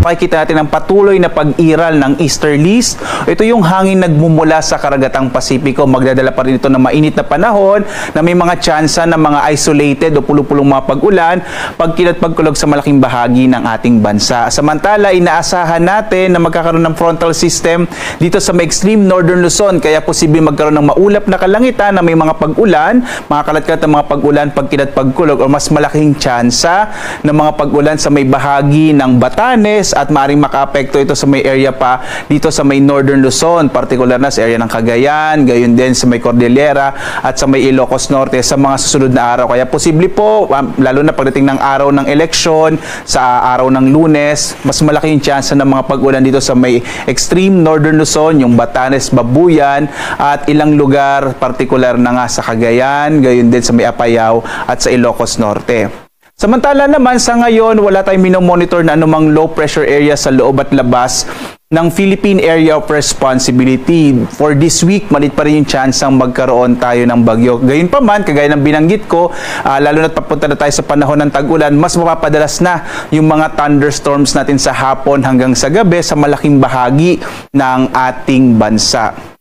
makikita natin ang patuloy na pag-iral ng easterlies. Ito yung hangin nagmumula sa karagatang Pasipiko. Magdadala pa rin ito ng mainit na panahon na may mga tsansa ng mga isolated o pulo-pulong mga pag-ulan, pagkilat pagkulog sa malaking bahagi ng ating bansa. Samantala, inaasahan natin na magkakaroon ng frontal system dito sa may extreme northern Luzon, kaya posibleng magkaroon ng maulap na kalangitan na may mga pag-ulan, mga kalat-kalat na mga pag-ulan, pagkilat pagkulog o mas malaking tsansa ng mga pag-ulan sa may bahagi ng Batanes at maaaring makaapekto ito sa may area pa dito sa may northern Luzon, partikular na sa area ng Cagayan, gayon din sa may Cordillera at sa may Ilocos Norte sa mga susunod na araw. Kaya posible po, lalo na pagdating ng araw ng eleksyon, sa araw ng Lunes, mas malaking tsansa ng mga pag-ulan dito sa may extreme northern Luzon, yung Batanes, Babuyan at ilang lugar, partikular na nga sa Cagayan, gayon din sa may Apayao at sa Ilocos Norte. Samantala naman sa ngayon, wala tayong minomonitor na anumang low pressure area sa loob at labas ng Philippine Area of Responsibility. For this week, malit pa rin yung chance ang magkaroon tayo ng bagyo. Gayunpaman, kagaya ng binanggit ko, lalo na't papunta na tayo sa panahon ng tag-ulan, mas mapapadalas na yung mga thunderstorms natin sa hapon hanggang sa gabi sa malaking bahagi ng ating bansa.